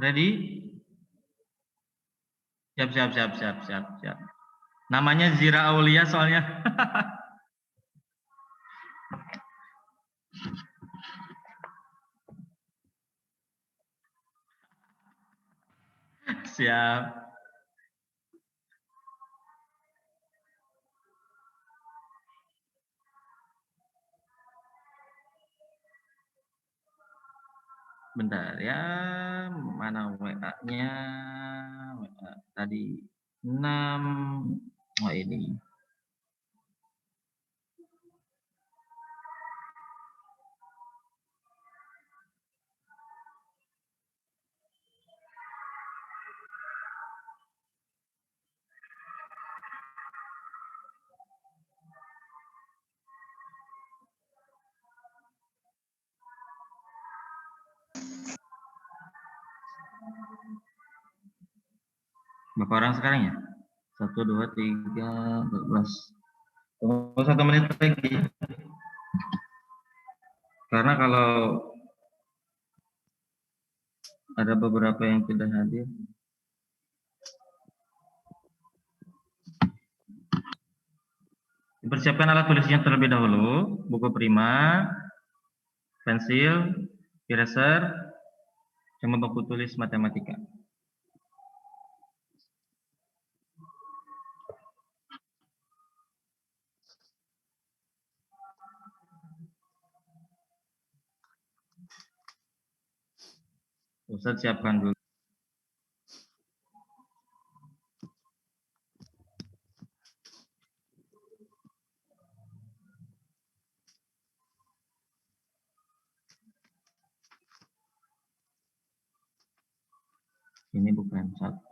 Ready? Siap. Namanya Zira Aulia soalnya. Siap. Bentar ya, mana WA-nya? WA tadi 6. Oh ini. Berapa orang sekarang ya? 1, 2, 3, 14. Tunggu 1 menit lagi. Karena kalau ada beberapa yang tidak hadir. Dipersiapkan alat tulisnya terlebih dahulu, buku prima, pensil, eraser, sama buku tulis matematika. Ustaz siapkan dulu. Ini bukan 1,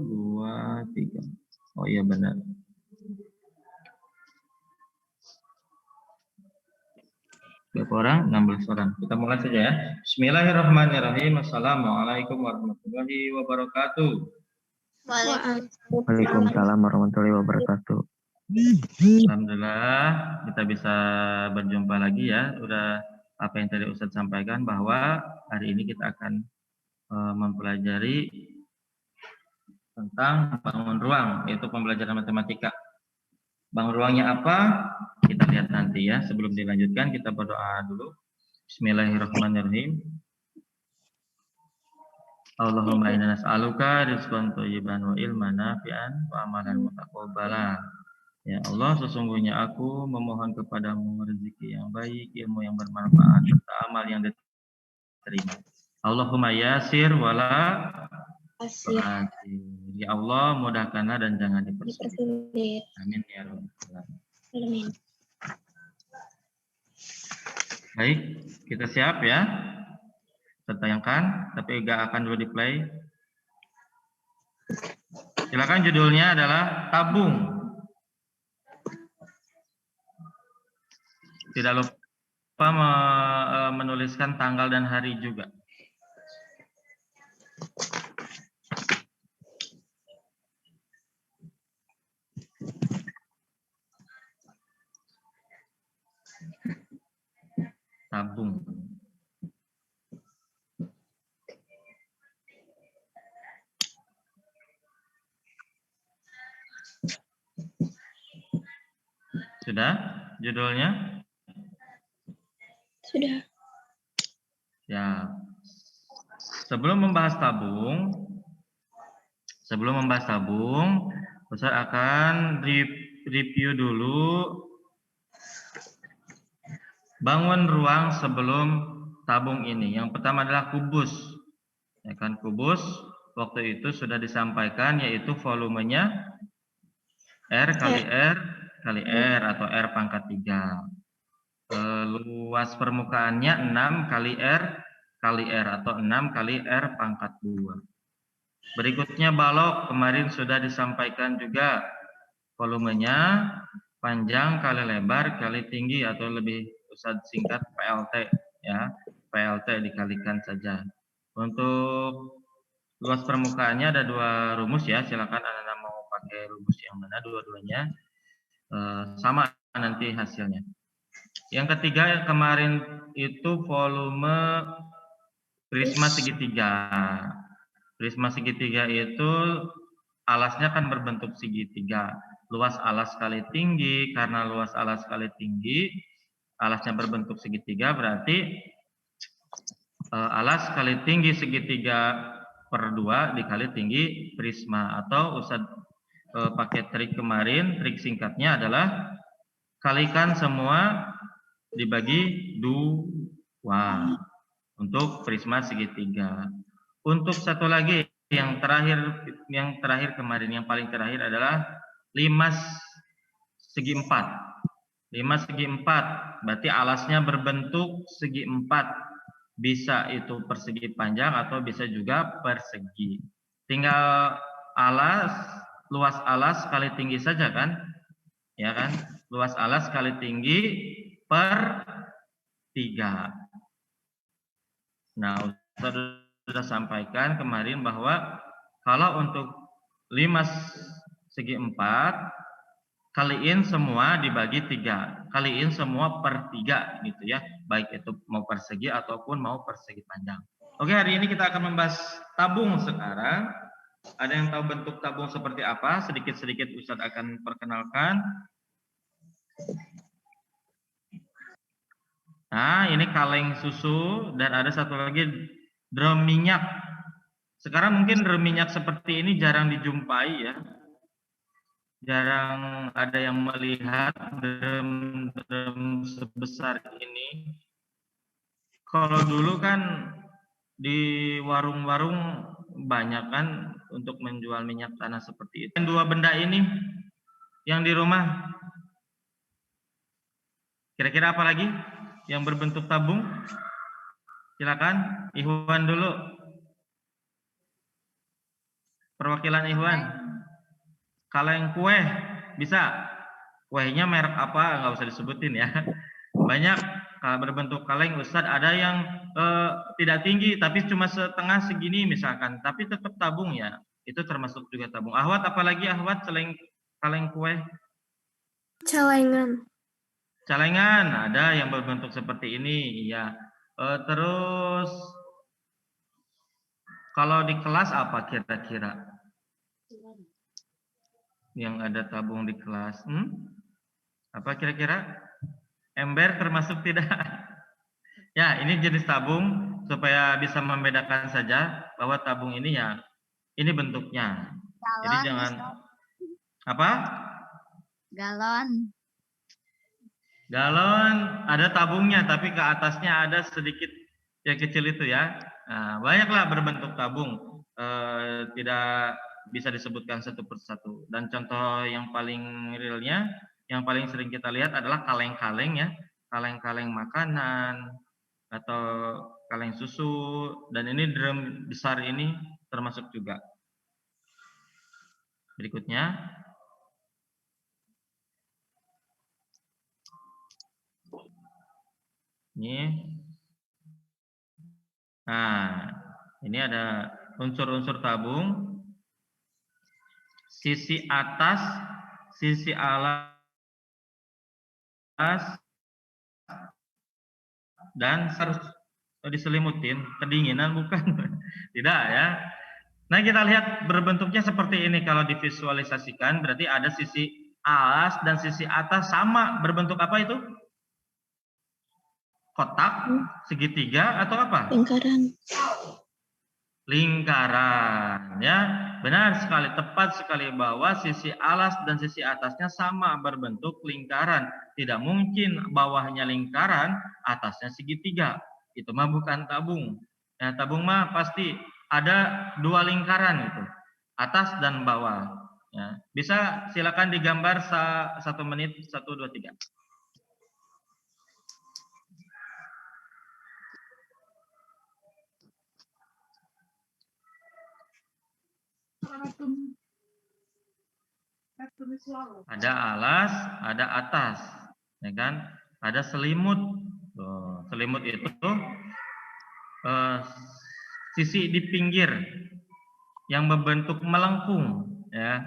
2, 3. Oh iya benar. Berapa orang? 16 orang. Kita mulai saja ya. Bismillahirrahmanirrahim. Assalamualaikum warahmatullahi wabarakatuh. Waalaikumsalam warahmatullahi wabarakatuh. Alhamdulillah kita bisa berjumpa lagi ya. Udah apa yang tadi Ustadz sampaikan bahwa hari ini kita akan mempelajari tentang bangun ruang, yaitu pembelajaran matematika. Bangun ruangnya apa? Kita lihat nanti ya. Sebelum dilanjutkan kita berdoa dulu. Bismillahirrahmanirrahim. Allahumma inna nas'aluka rizqan thayyiban wa ilman nafi'an wa amalan mutaqabbala. Ya Allah, sesungguhnya aku memohon kepadamu rezeki yang baik, ilmu yang bermanfaat, serta amal yang diterima. Allahumma yasir wala asir. Ya Allah, mudahkanlah dan jangan dipersulit. Amin ya rabbal alamin. Baik, kita siap ya. Kita tayangkan, tapi gak akan dulu di play. Silakan, judulnya adalah tabung. Tidak lupa menuliskan tanggal dan hari juga. Tabung. Sudah judulnya? Sudah. Ya. Sebelum membahas tabung, Ustaz akan review dulu bangun ruang sebelum tabung ini. Yang pertama adalah kubus. Ya kan, kubus waktu itu sudah disampaikan yaitu volumenya R kali R kali R atau R pangkat 3. Luas permukaannya 6 kali R kali R atau 6 kali R pangkat 2. Berikutnya balok, kemarin sudah disampaikan juga volumenya panjang kali lebar kali tinggi atau lebih Ustaz singkat PLT ya. PLT dikalikan saja. Untuk luas permukaannya ada 2 rumus ya. Silakan Anda mau pakai rumus yang mana, dua-duanya sama nanti hasilnya. Yang ketiga kemarin itu volume prisma segitiga. Prisma segitiga itu alasnya kan berbentuk segitiga. Luas alas kali tinggi, karena luas alas kali tinggi, alasnya berbentuk segitiga, berarti alas kali tinggi segitiga per 2 dikali tinggi prisma. Atau Ustadz pakai trik kemarin, trik singkatnya adalah kalikan semua dibagi 2 untuk prisma segitiga. Untuk satu lagi yang terakhir kemarin, yang paling terakhir adalah 5 segi 4. 5 segi 4 berarti alasnya berbentuk segi 4. Bisa itu persegi panjang atau bisa juga persegi. Tinggal luas alas kali tinggi saja kan? Ya kan? Luas alas kali tinggi per 3. Nah, Ustaz sudah sampaikan kemarin bahwa kalau untuk 5 segi 4, kaliin semua dibagi 3. Kaliin semua per 3 gitu ya. Baik itu mau persegi ataupun mau persegi panjang. Oke, hari ini kita akan membahas tabung sekarang. Ada yang tahu bentuk tabung seperti apa? Sedikit-sedikit Ustaz akan perkenalkan. Nah, ini kaleng susu dan ada satu lagi drum minyak. Sekarang mungkin drum minyak seperti ini jarang dijumpai ya. Jarang ada yang melihat drum sebesar ini. Kalau dulu kan di warung-warung banyak kan untuk menjual minyak tanah seperti itu. Dan 2 benda ini yang di rumah, kira-kira apa lagi yang berbentuk tabung? Silakan, Ikhwan dulu. Perwakilan Ikhwan. Kaleng kue, bisa. Kuenya merek apa, nggak usah disebutin ya. Banyak berbentuk kaleng, Ustadz. Ada yang tidak tinggi, tapi cuma setengah segini misalkan. Tapi tetap tabung ya. Itu termasuk juga tabung. Ahwat, apalagi Ahwat selain kaleng kue? Celengan. Celengan, ada yang berbentuk seperti ini. Iya. Terus, kalau di kelas apa kira-kira? Yang ada tabung di kelas. Apa kira-kira? Ember termasuk tidak? Ya, ini jenis tabung supaya bisa membedakan saja bahwa tabung ini ya ini bentuknya. Galon. Jadi jangan apa? Galon. Galon ada tabungnya tapi ke atasnya ada sedikit yang kecil itu ya. Nah, banyaklah berbentuk tabung. Tidak bisa disebutkan satu persatu. Dan contoh yang paling realnya, yang paling sering kita lihat adalah kaleng-kaleng ya, kaleng-kaleng makanan atau kaleng susu. Dan ini drum besar ini termasuk juga. Berikutnya, ini. Nah, ini ada unsur-unsur tabung. Sisi atas, sisi alas, dan harus diselimutin. Kedinginan bukan? Tidak ya. Nah, kita lihat berbentuknya seperti ini. Kalau divisualisasikan berarti ada sisi alas dan sisi atas sama. Berbentuk apa itu? Kotak, segitiga, atau apa? Lingkaran. Lingkaran ya, benar sekali, tepat sekali bahwa sisi alas dan sisi atasnya sama berbentuk lingkaran. Tidak mungkin bawahnya lingkaran, atasnya segitiga. Itu mah bukan tabung. Nah, tabung mah pasti ada 2 lingkaran itu, atas dan bawah. Ya. Bisa silakan digambar 1 menit, 1, 2, 3. Ada alas, ada atas, ya kan? Ada selimut. Tuh, selimut itu sisi di pinggir yang berbentuk melengkung, ya.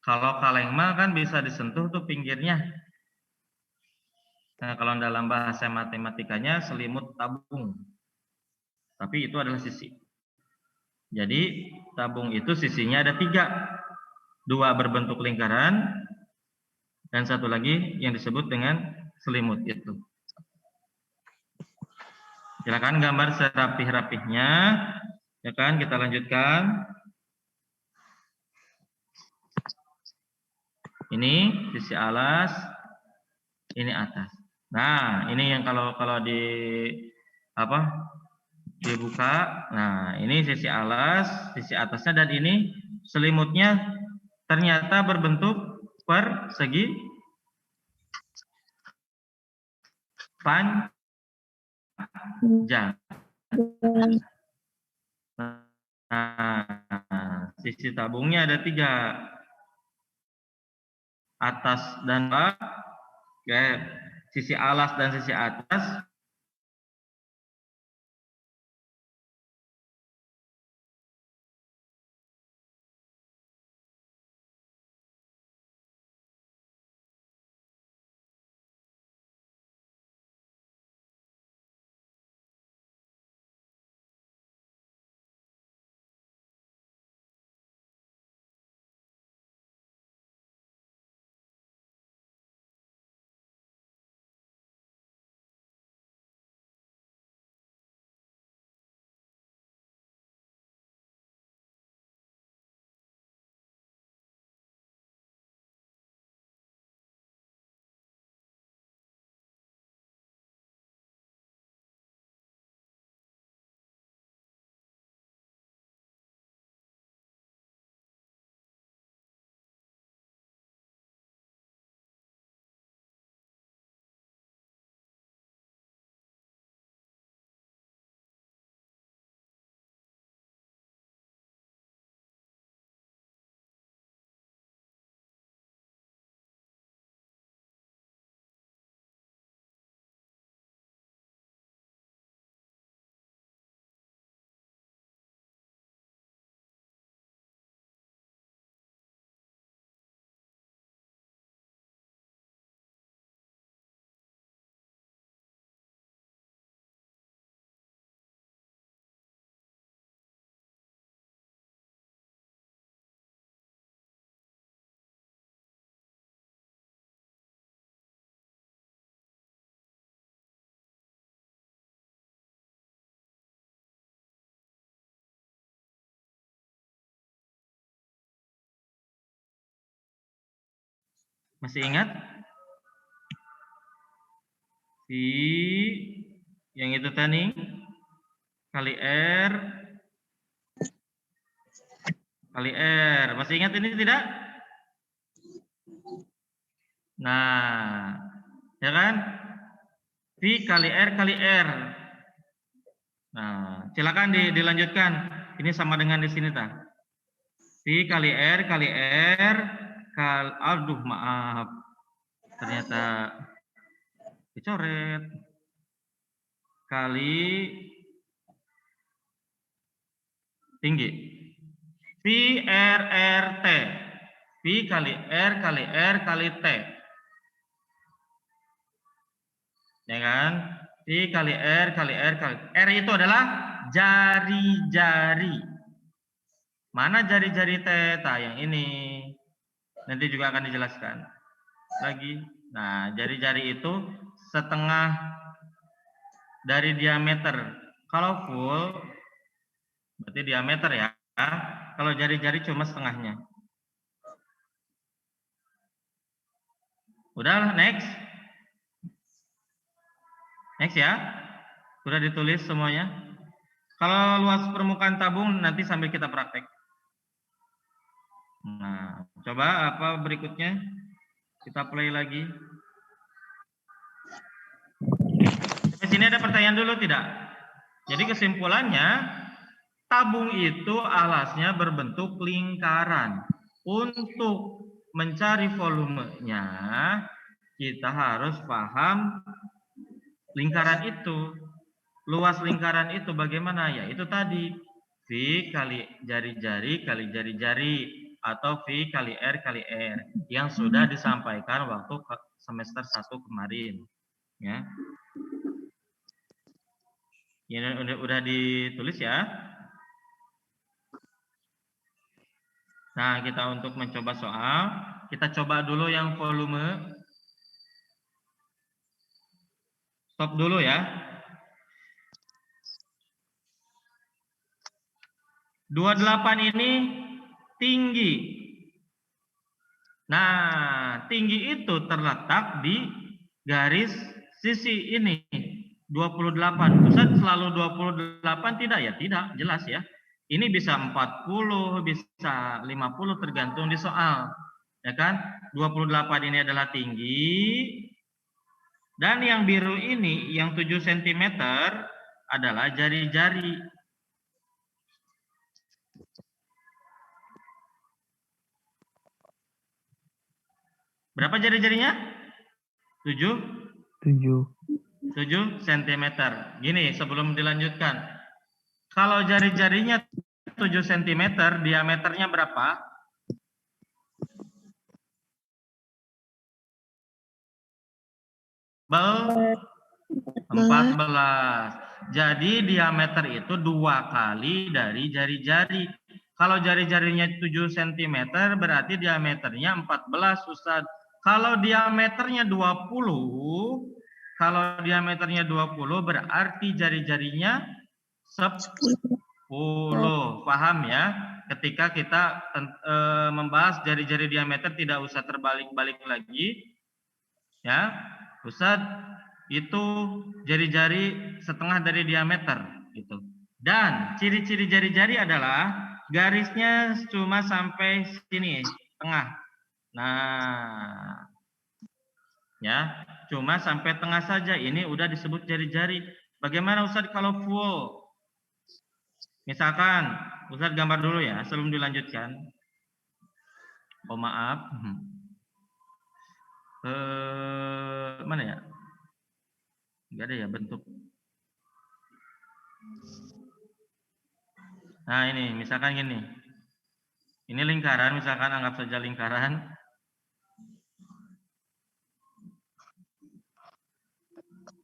Kalau kaleng mah kan bisa disentuh tuh pinggirnya. Nah, kalau dalam bahasa matematikanya selimut tabung. Tapi itu adalah sisi. Jadi tabung itu sisinya ada 3. 2 berbentuk lingkaran dan satu lagi yang disebut dengan selimut itu. Silakan gambar serapih-rapihnya. Ya kan, kita lanjutkan. Ini sisi alas, ini atas. Nah, ini yang kalau di dibuka. Nah, ini sisi alas, sisi atasnya, dan ini selimutnya ternyata berbentuk persegi panjang. Nah, sisi tabungnya ada 3, atas dan bawah. Sisi alas dan sisi atas masih ingat? Yang itu tadi kali R kali R. Masih ingat ini tidak? Nah, ya kan? V kali R kali R. Nah, silakan dilanjutkan. Ini sama dengan di sini, tak? V kali R kali R aduh, maaf. Ternyata dicoret. Kali tinggi. V R R T. V kali R kali R kali T. Ya kan? V kali R kali R kali R itu adalah jari-jari. Mana jari-jari teta? Yang ini. Nanti juga akan dijelaskan lagi. Nah, jari-jari itu setengah dari diameter. Kalau full berarti diameter ya. Kalau jari-jari cuma setengahnya. Udah, next. Next ya. Sudah ditulis semuanya. Kalau luas permukaan tabung nanti sambil kita praktek. Nah, coba apa berikutnya? Kita play lagi. Di sini ada pertanyaan dulu tidak? Jadi kesimpulannya, tabung itu alasnya berbentuk lingkaran. Untuk mencari volumenya, kita harus paham lingkaran itu. Luas lingkaran itu bagaimana? Ya itu tadi. V kali jari-jari kali jari-jari. Atau V kali R kali R. Yang sudah disampaikan waktu semester 1 kemarin. Ya. Ini udah ditulis ya. Nah, kita untuk mencoba soal, kita coba dulu yang volume. Stop dulu ya. 28 ini tinggi. Nah, tinggi itu terletak di garis sisi ini. 28. Ustaz selalu 28 tidak ya? Tidak, jelas ya. Ini bisa 40, bisa 50 tergantung di soal. Ya kan? 28 ini adalah tinggi. Dan yang biru ini, yang 7 cm adalah jari-jari. Berapa jari-jarinya? 7 cm. Gini, sebelum dilanjutkan. Kalau jari-jarinya 7 cm, diameternya berapa? Bel 14. Jadi diameter itu 2 kali dari jari-jari. Kalau jari-jarinya 7 cm berarti diameternya 14, Ustaz. Kalau diameternya 20, berarti jari-jarinya 10. Paham ya? Ketika kita membahas jari-jari diameter tidak usah terbalik-balik lagi. Ya, Ustaz, itu jari-jari setengah dari diameter gitu. Dan ciri-ciri jari-jari adalah garisnya cuma sampai sini, tengah. Nah, ya, cuma sampai tengah saja. Ini udah disebut jari-jari. Bagaimana Ustaz kalau full? Misalkan, Ustaz gambar dulu ya sebelum dilanjutkan. Oh maaf. Mana ya? Enggak ada ya bentuk. Nah ini, misalkan gini. Ini lingkaran, misalkan anggap saja lingkaran.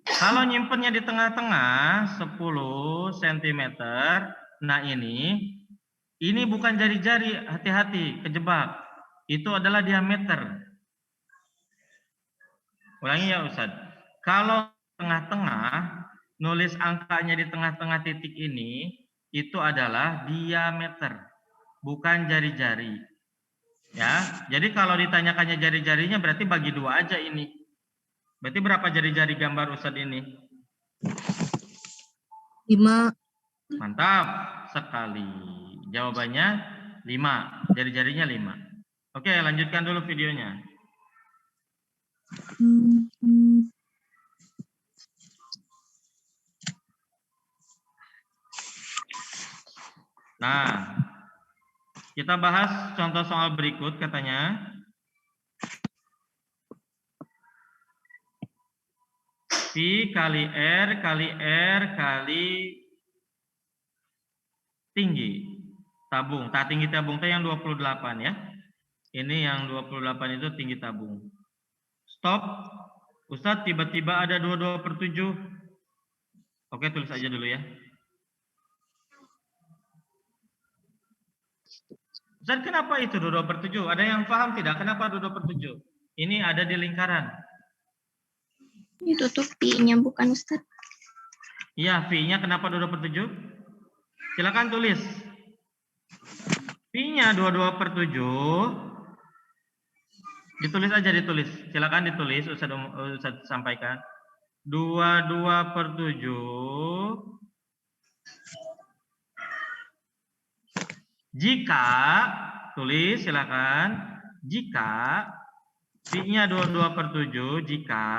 Kalau nyimpennya di tengah-tengah 10 cm. Nah ini bukan jari-jari, hati-hati, kejebak. Itu adalah diameter. Ulangi ya Ustaz. Kalau tengah-tengah, nulis angkanya di tengah-tengah titik ini, itu adalah diameter, bukan jari-jari. Ya, jadi kalau ditanyakannya jari-jarinya berarti bagi 2 aja ini. Berarti berapa jari-jari gambar Ustaz ini? 5. Mantap sekali. Jawabannya 5. Jari-jarinya 5. Oke, lanjutkan dulu videonya. Nah, kita bahas contoh soal berikut katanya. Pi kali R kali tinggi tabung. Tinggi tabung itu yang 28 ya. Ini yang 28 itu tinggi tabung. Stop. Ustadz tiba-tiba ada 22/7. Oke, tulis aja dulu ya. Ustadz kenapa itu 22/7? Ada yang paham tidak kenapa 22/7? Ini ada di lingkaran. Ditutup pi-nya bukan Ustadz. Iya, V-nya kenapa 22/7? Silakan tulis. V-nya 22/7. Ditulis aja, ditulis. Silakan ditulis, Ustaz sampaikan. 22/7. Jika, tulis silakan. Jika V-nya 22/7, jika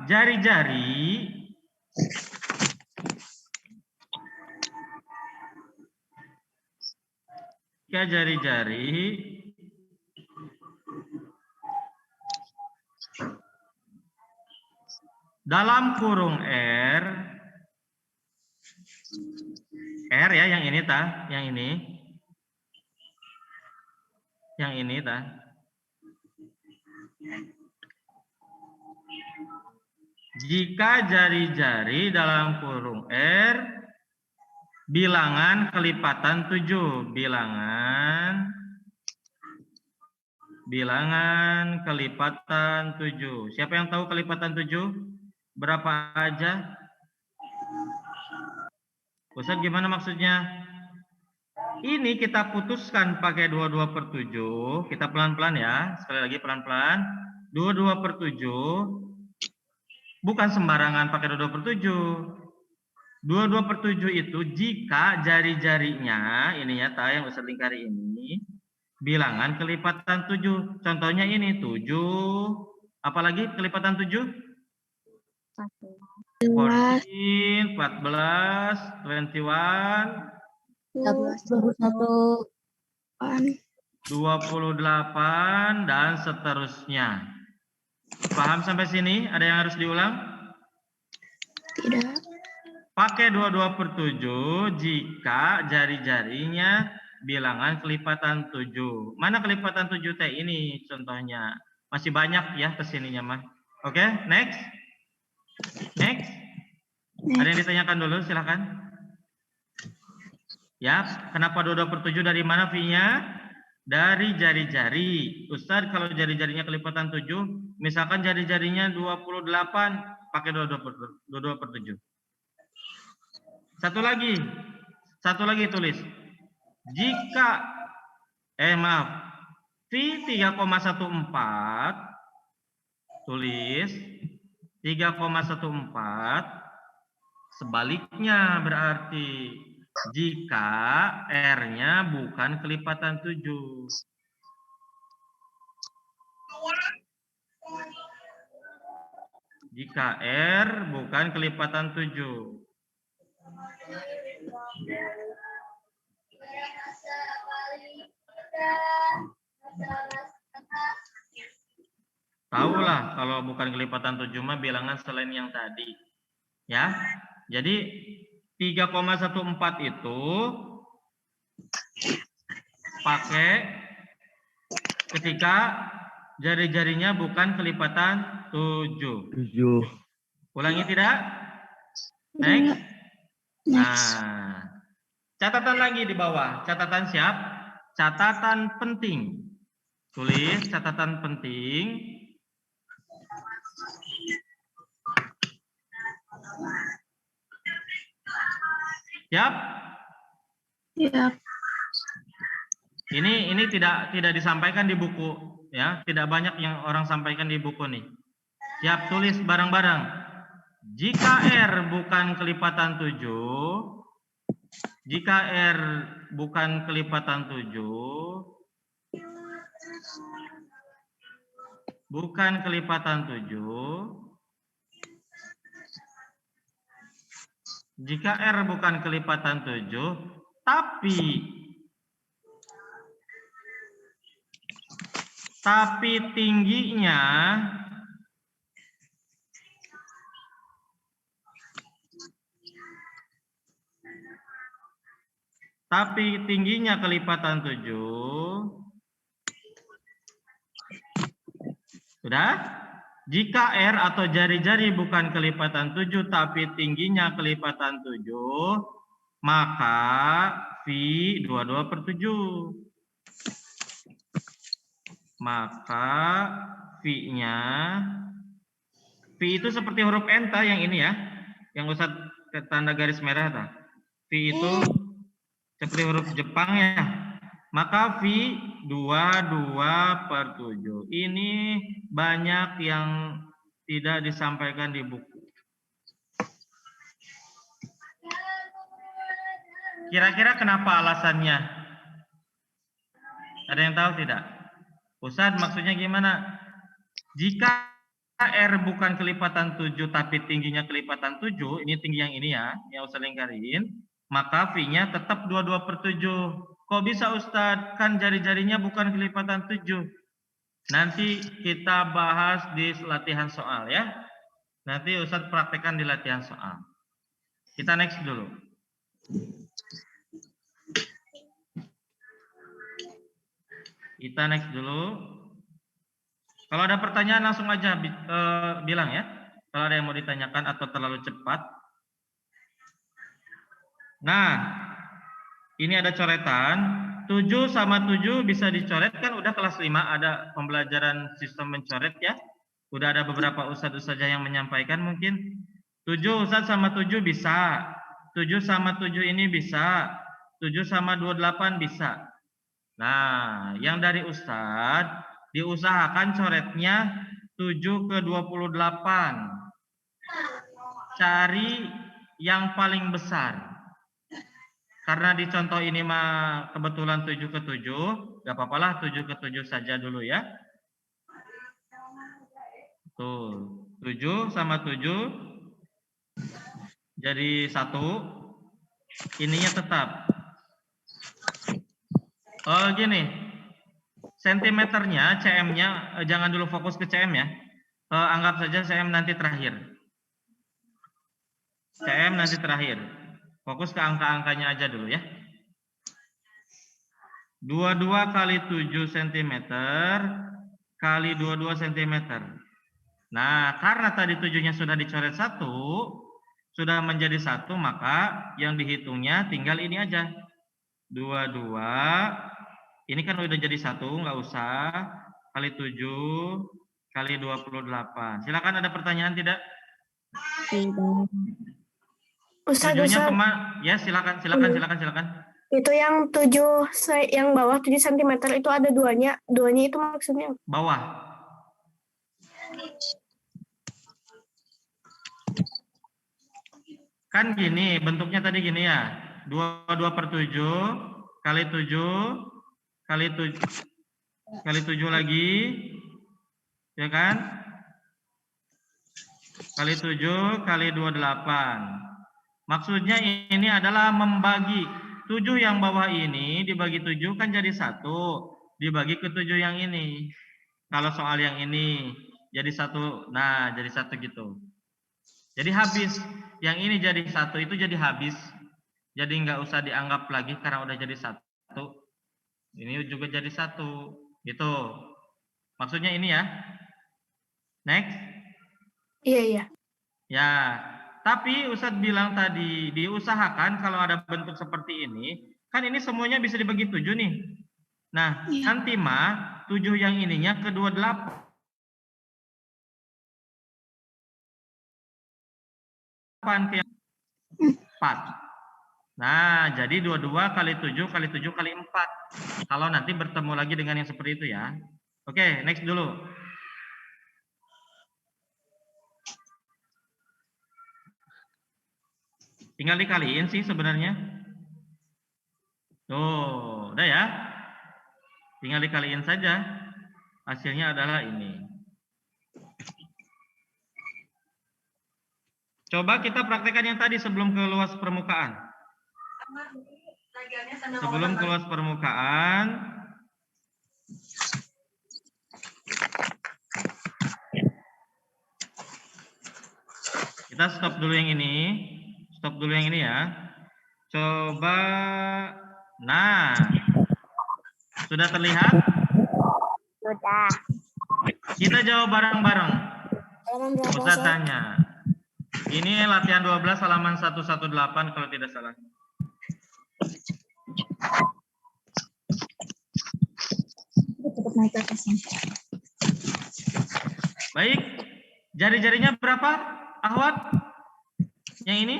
jari-jari dalam kurung R ya, yang ini tah, yang ini tah. Jika jari-jari dalam kurung R bilangan kelipatan 7. Bilangan kelipatan 7. Siapa yang tahu kelipatan 7? Berapa aja? Ustaz, gimana maksudnya? Ini kita putuskan pakai 22/7. Kita pelan-pelan ya. Sekali lagi pelan-pelan. 22/7. Bukan sembarangan pakai 22/7. 22/7 itu jika jari-jarinya, ini ya, yang Ustaz lingkari ini, bilangan kelipatan 7. Contohnya ini 7. Apalagi kelipatan 7? 14, 14, 21, 28, dan seterusnya. Paham sampai sini? Ada yang harus diulang? Tidak. Pakai 22/7 jika jari-jarinya bilangan kelipatan 7. Mana kelipatan 7 teh ini contohnya? Masih banyak ya kesininya mah. Oke, next. Next. Ada yang ditanyakan dulu, silahkan. Ya, kenapa 22/7 dari mana V-nya? Dari jari-jari. Ustaz, kalau jari-jarinya kelipatan 7, misalkan jari-jarinya 28, pakai 22/7. Satu lagi tulis. Jika V 3,14 tulis 3,14, sebaliknya berarti jika R-nya bukan kelipatan 7. Jika R bukan kelipatan 7. Tahulah kalau bukan kelipatan 7 mah bilangan selain yang tadi. Ya. Jadi 3,14 itu pakai ketika jari-jarinya bukan kelipatan 7. Ulangi tidak? Next. Nah, catatan lagi di bawah. Catatan siap? Catatan penting. Tulis catatan penting. Siap? Siap. Ini tidak disampaikan di buku ya, tidak banyak yang orang sampaikan di buku nih. Siap, tulis bareng-bareng. Jika R bukan kelipatan 7, jika R bukan kelipatan 7, bukan kelipatan 7, jika R bukan kelipatan 7, tapi tingginya kelipatan 7. Sudah? Jika R atau jari-jari bukan kelipatan 7 tapi tingginya kelipatan 7, maka V 22/7. Maka V-nya, V itu seperti huruf N yang ini ya, yang Ustaz tanda garis merah ta. V itu seperti huruf Jepang ya. Maka V 22/7. Ini banyak yang tidak disampaikan di buku. Kira-kira kenapa alasannya? Ada yang tahu tidak? Ustaz, maksudnya gimana? Jika R bukan kelipatan 7 tapi tingginya kelipatan 7, ini tinggi yang ini ya, yang Ustaz lingkarin, maka V-nya tetap 22/7. Kok bisa Ustaz? Kan jari-jarinya bukan kelipatan 7. Nanti kita bahas di latihan soal ya. Nanti Ustaz praktekkan di latihan soal. Kita next dulu. Kita next dulu. Kalau ada pertanyaan langsung aja bilang ya. Kalau ada yang mau ditanyakan atau terlalu cepat. Nah, ini ada coretan. 7 sama 7 bisa dicoret kan udah kelas 5 ada pembelajaran sistem mencoret ya. Udah ada beberapa ustadz-ustadzah yang menyampaikan mungkin. 7 ustadz sama 7 bisa. 7 sama 7 ini bisa. 7 sama 28 bisa. Nah, yang dari ustadz diusahakan coretnya 7 ke 28. Cari yang paling besar. Karena di contoh ini mah kebetulan 7 ke 7, gak apa-apalah 7 ke 7 saja dulu ya. Tuh, 7 sama 7 jadi 1. Ininya tetap. Oh gini, sentimeternya, cm-nya, jangan dulu fokus ke cm ya. Anggap saja cm nanti terakhir. cm nanti terakhir. Fokus ke angka-angkanya aja dulu ya. 22 kali 7 cm kali 22 cm. Nah, karena tadi 7-nya sudah dicoret 1, sudah menjadi 1, maka yang dihitungnya tinggal ini aja. 22, ini kan udah jadi 1, nggak usah. Kali 7, kali 28. Silakan ada pertanyaan tidak? Tujuhnya kemana? Ya, silakan. Itu yang 7, yang bawah 7 cm itu ada duanya. Duanya itu maksudnya Bawah. Kan gini, bentuknya tadi gini ya. 22/7 kali 7 kali 7 kali 7 lagi. Ya kan? Kali 7 kali 28. Maksudnya ini adalah membagi 7 yang bawah ini dibagi 7 kan jadi 1. Dibagi ke 7 yang ini. Kalau soal yang ini jadi 1. Nah, jadi 1 gitu. Jadi habis. Yang ini jadi 1 itu jadi habis. Jadi nggak usah dianggap lagi karena udah jadi 1. Ini juga jadi 1. Gitu. Maksudnya ini ya. Next. Iya. Ya, tapi Ustadz bilang tadi diusahakan kalau ada bentuk seperti ini, kan ini semuanya bisa dibagi 7 nih. Nah, nanti mah 7 yang ininya ke 28 ke yang 4. Nah, jadi 22 kali 7 kali 7 kali 4. Kalau nanti bertemu lagi dengan yang seperti itu ya. Oke, next dulu. Tinggal dikaliin sih sebenarnya. Tuh, udah ya. Tinggal dikaliin saja. Hasilnya adalah ini. Coba kita praktekkan yang tadi sebelum ke luas permukaan. Sebelum ke luas permukaan. Kita stop dulu yang ini. Stop dulu yang ini ya. Coba. Nah. Sudah terlihat? Sudah. Kita jawab bareng-bareng. Ustaz tanya. Ini latihan 12 halaman 118 kalau tidak salah. Baik. Jari-jarinya berapa, Ahwat? Yang ini?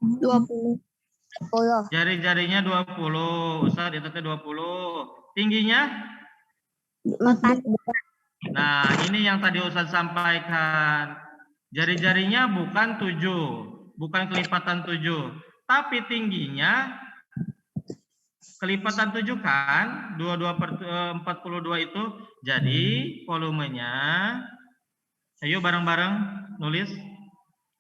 20. Jari-jarinya 20. Ustaz, itu 20. Tingginya? 4. Nah, ini yang tadi Ustaz sampaikan. Jari-jarinya bukan 7. Bukan kelipatan 7. Tapi tingginya kelipatan 7 kan? 22/42 itu. Jadi volumenya. Ayo bareng-bareng nulis.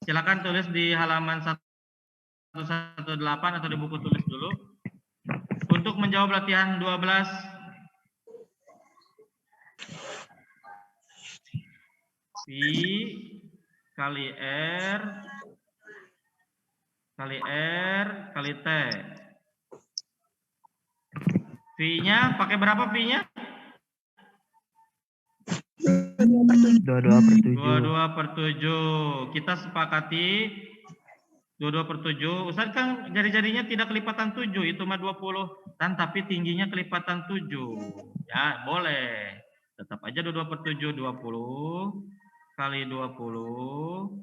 Silakan tulis di halaman 118 atau di buku tulis dulu. Untuk menjawab latihan 12. Pi kali R kali R kali T. V-nya pakai berapa V-nya? 2. 22/7. 22/7. Kita sepakati 22/7. Ustaz kan jari-jarinya tidak kelipatan 7, itu mah 20. Kan tapi tingginya kelipatan 7. Ya, boleh. Tetap aja 22/7, 20 kali 20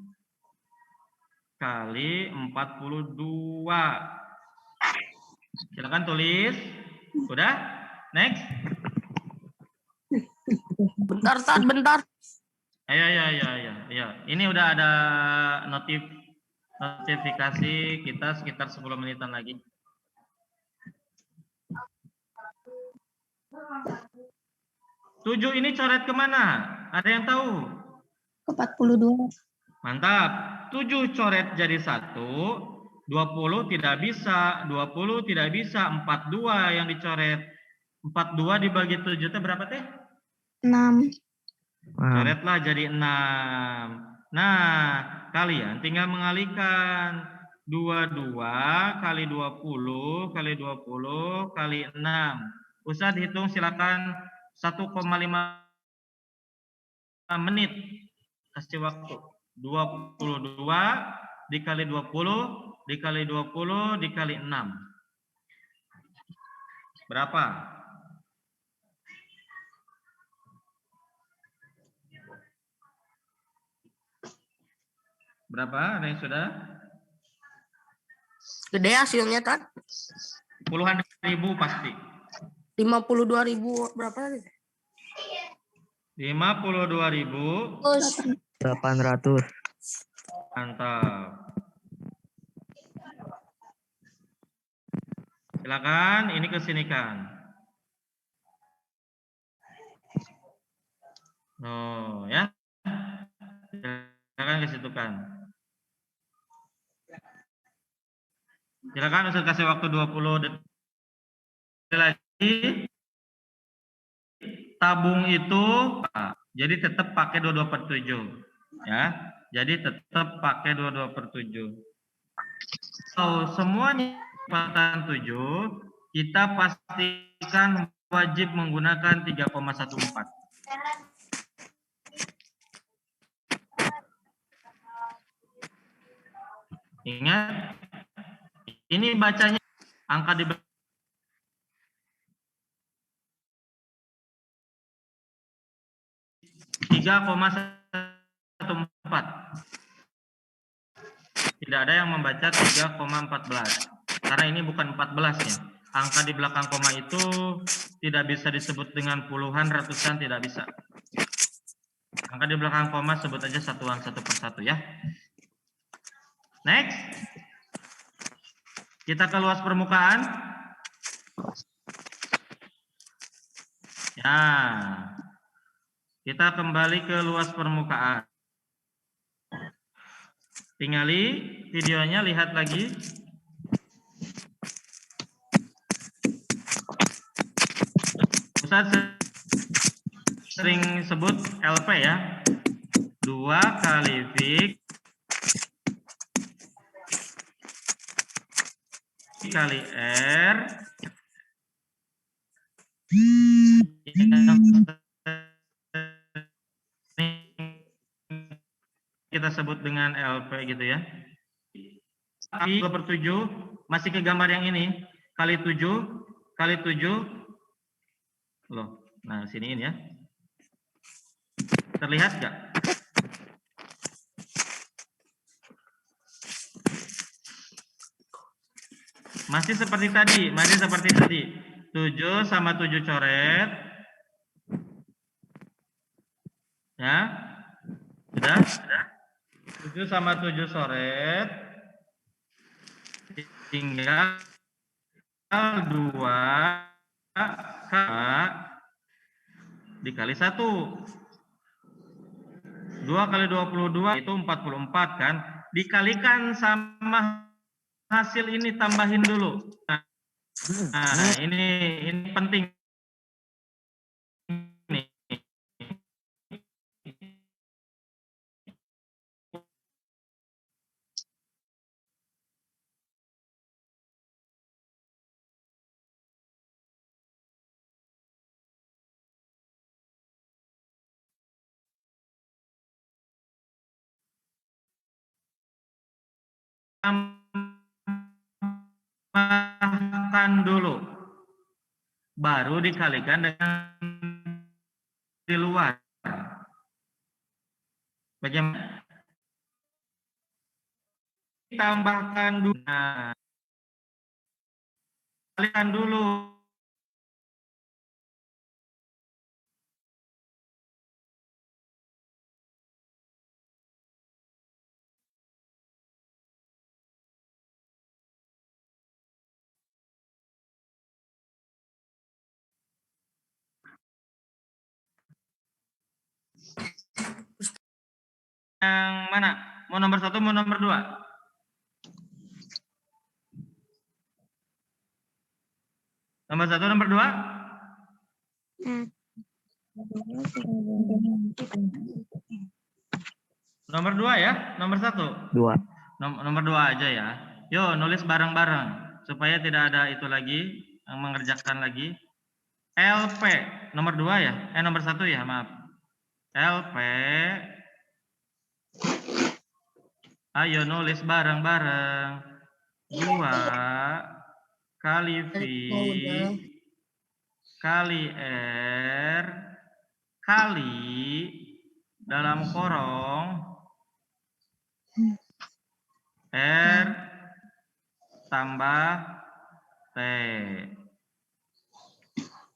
kali 42. Silakan tulis. Udah? Next. Bentar, Tat, bentar. Ayo. Ini udah ada notifikasi kita sekitar 10 menitan lagi. Tujuh ini coret kemana? Ada yang tahu? Ke 42. Mantap. 7 coret jadi 1. 20 tidak bisa. 20 tidak bisa. 42 yang dicoret. 42 dibagi 7 itu berapa teh? 6. Coretlah jadi 6. Nah, kalian tinggal mengalihkan 22 kali 20 kali 20 kali 6. Ustaz hitung silakan 1,5 menit. Kasih waktu. 22 dikali 20 dikali 20 dikali 6. Berapa? Berapa? Ada yang sudah? Gede hasilnya, Tat. Puluhan ribu pasti. 52.000 berapa tadi? 52.000. 800. Mantap. Silakan, ini kesinikan. Oh, ya. Silakan kesitukan. Silakan Ustaz kasih waktu 20 detik lagi. Tabung itu jadi tetap pakai 22/7 ya. Jadi tetap pakai 22/7. So, semuanya kelipatan 7 kita pastikan wajib menggunakan 3,14. Ingat, ini bacanya angka di 3,14. Tidak ada yang membaca 3,14. Karena ini bukan 14 ya. Angka di belakang koma itu tidak bisa disebut dengan puluhan, ratusan, tidak bisa. Angka di belakang koma sebut aja satuan satu persatu ya. Next. Kita ke luas permukaan. Ya. Kita kembali ke luas permukaan. Tingali videonya, lihat lagi. Ustaz sering sebut LP ya. 2 kali V kali R kita sebut dengan LP gitu ya. 2/7 masih ke gambar yang ini, kali 7 kali 7 loh. Nah, siniin ya. Terlihat nggak? Masih seperti tadi, 7 sama 7 coret. Ya. Sudah? 7 sama 7 coret. Tinggal 2 dikali 1. 2 kali 22 itu 44 kan? Dikalikan sama hasil ini, tambahin dulu. Nah, ini penting. Tambahkan dulu. Baru dikalikan dengan di luar. Bagaimana? Tambahkan dulu. Nah, kalikan dulu. Yang mana? Mau nomor 1, mau nomor 2? Nomor 1, nomor 2? Nomor 2 ya? Nomor 1? 2. Nomor 2 aja ya. Yuk, nulis bareng-bareng. Supaya tidak ada itu lagi, yang mengerjakan lagi. LP, nomor 2 ya? Nomor 1 ya, maaf. LP. Ayo nulis bareng-bareng. 2 kali V kali R kali dalam kurung R tambah T.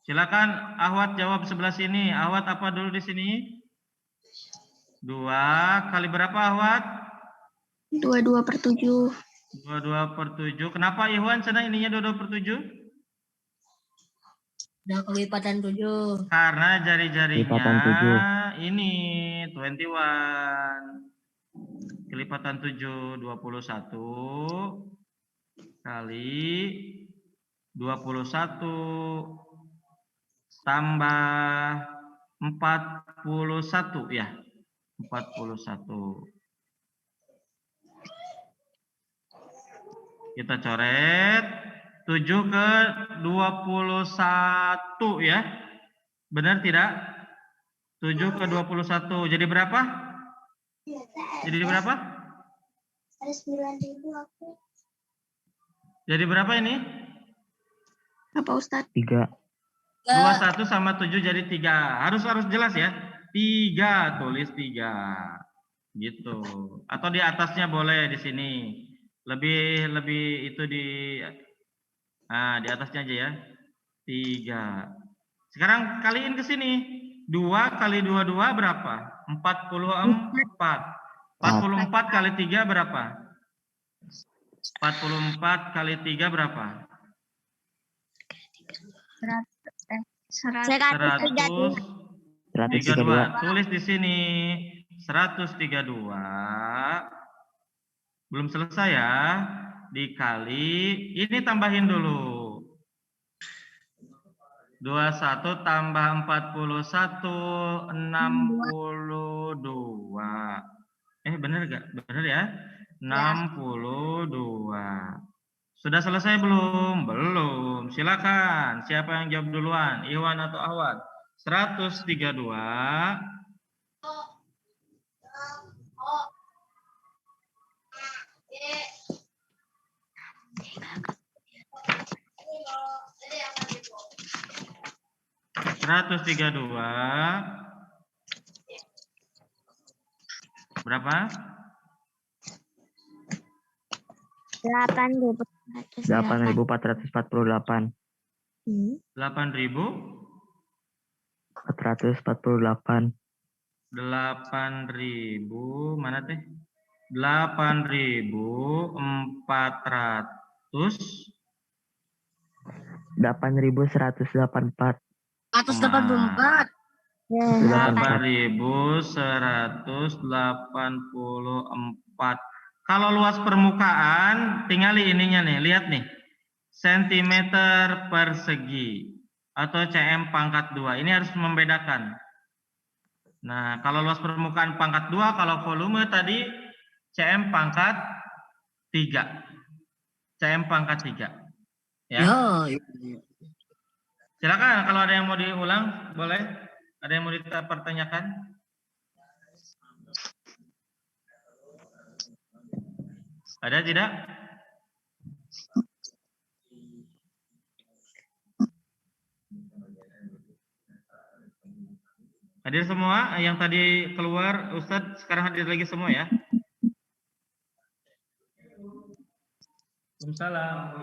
Silakan Ahwat jawab sebelah sini. Ahwat apa dulu di sini? 2 kali berapa Ahwat? 22/7. 22/7. Kenapa Ikhwan sana ininya 22/7? Udah kelipatan 7. Karena jari-jarinya Kelipatan 7. ini 21. Kelipatan 7, 21 kali 21 tambah 41 ya. 41. Kita coret 7 ke 21 ya. Benar tidak? 7 ke 21. Jadi berapa? Jadi berapa? Ada 9.000 aku. Jadi berapa ini? Apa Ustadz? 3. 21 sama 7 jadi 3. Harus jelas ya. 3, tulis 3. Gitu. Atau di atasnya boleh di sini. Lebih itu di atasnya aja ya. 3. Sekarang kaliin ke sini. 2 kali 22 berapa? 44. 44 kali 3 berapa? 44 kali 3 berapa? 132. Tulis di sini 132. Belum selesai ya. Dikali ini tambahin dulu. 21 tambah 41 62. Bener gak? Bener ya? 62. Sudah selesai belum? Belum. Silakan. Siapa yang jawab duluan? Iwan atau Ahwat? 132. Berapa? 8.448. 448. 8.000 mana teh? 8.400 8.184. 184. 8.184. Kalau luas permukaan, tinggali ininya nih, lihat nih. Sentimeter persegi atau cm pangkat 2. Ini harus membedakan. Nah, kalau luas permukaan pangkat 2, kalau volume tadi cm pangkat 3. cm pangkat 3. Ya. Silakan kalau ada yang mau diulang, boleh. Ada yang mau dipertanyakan? Ada tidak? Hadir semua yang tadi keluar, Ustadz sekarang hadir lagi semua ya. Waalaikumsalam.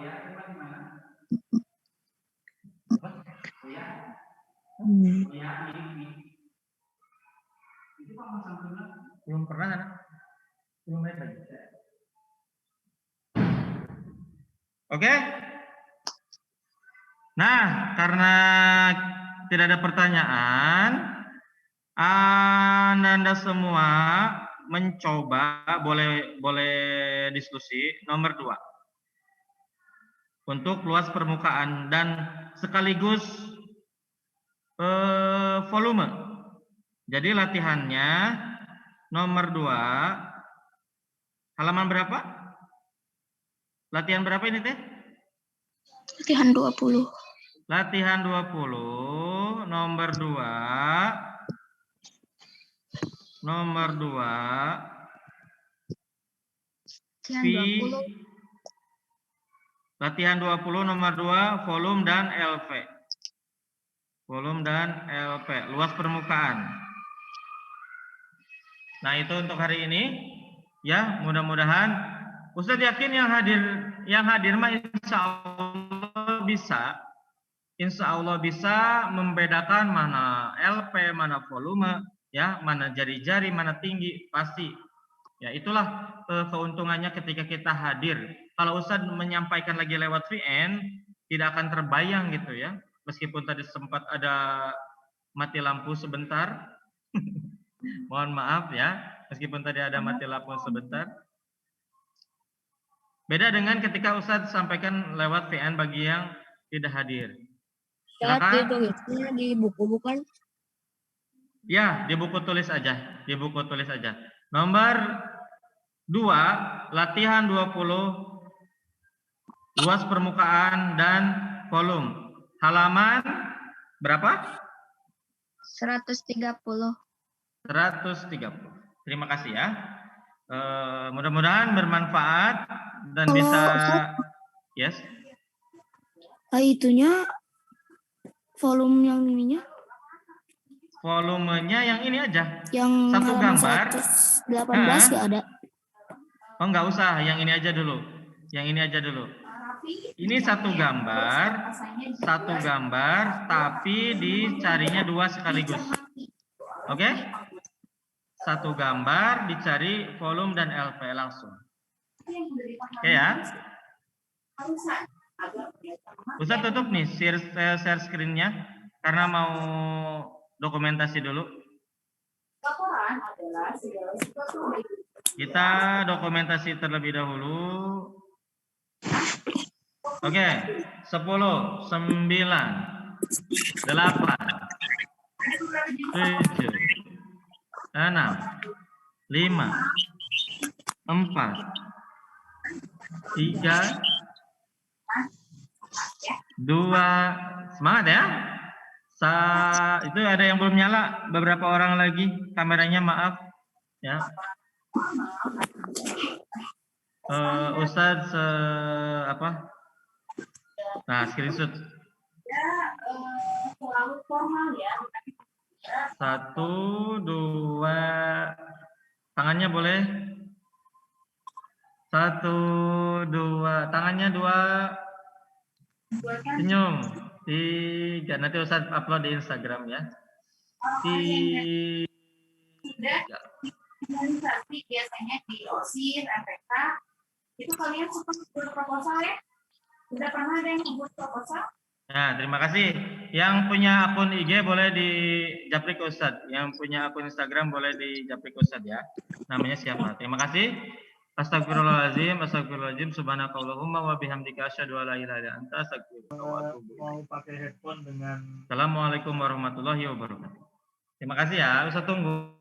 Belum pernah kan? Belum lihat lagi. Oke. Nah, karena tidak ada pertanyaan, Anda semua mencoba boleh diskusi nomor 2 untuk luas permukaan dan sekaligus volume. Jadi latihannya nomor 2 halaman berapa? Latihan berapa ini teh? Latihan 20. Latihan 20 nomor 2. Nomor 2 latihan 20 nomor 2 volume dan LV. Volume dan LV, luas permukaan. Nah, itu untuk hari ini. Ya, mudah-mudahan Ustadz yakin yang hadir mah insya Allah bisa membedakan mana LP, mana volume, ya, mana jari-jari, mana tinggi, pasti. Ya, itulah keuntungannya ketika kita hadir. Kalau Ustadz menyampaikan lagi lewat VN, tidak akan terbayang gitu ya. Meskipun tadi sempat ada mati lampu sebentar. Mohon maaf ya, meskipun tadi ada mati lampu sebentar. Beda dengan ketika Ustadz sampaikan lewat VN bagi yang tidak hadir. Ustadz ditulisnya di buku bukan? Ya, di buku tulis aja. Di buku tulis aja. Nomor 2, latihan 20, luas permukaan dan volume. Halaman berapa? 130. 130. Terima kasih ya. Mudah-mudahan bermanfaat dan bisa. Yes. Itunya volume yang ininya? Volumenya yang ini aja. Yang satu gambar. 118 ya ada. Oh, enggak usah, yang ini aja dulu. Yang ini aja dulu. Ini satu gambar, tapi dicarinya 2 sekaligus. Oke? Satu gambar dicari volume dan LP langsung. Oke ya? Ustadz tutup nih share screen-nya karena mau dokumentasi dulu. Kita dokumentasi terlebih dahulu. Oke, 10, 9, 8, 7, 6, 5, 4, 3, 2, semangat ya. Itu ada yang belum nyala, beberapa orang lagi kameranya, maaf ya. Ustadz nah, screenshot. Selalu formal ya. 1, 2, tangannya boleh. 1, 2, tangannya 2. Senyum. 3, nanti Ustadz upload di Instagram ya. 3. Finalisasi biasanya di OSIS, MPK. Itu kalian sempat buat proposal ya? Sudah pernah ada yang membuat proposal? Nah, terima kasih. Yang punya akun IG boleh di japri ke Ustadz. Yang punya akun Instagram boleh di japri ke Ustadz ya. Namanya siapa? Terima kasih. Astagfirullahaladzim. Subhanakallahumma wa bihamdika asyhadu an la ilaha illa anta astaghfiruka wa atubu ilaik. Mau pakai headphone dengan. Assalamualaikum warahmatullahi wabarakatuh. Terima kasih ya. Ustadz tunggu.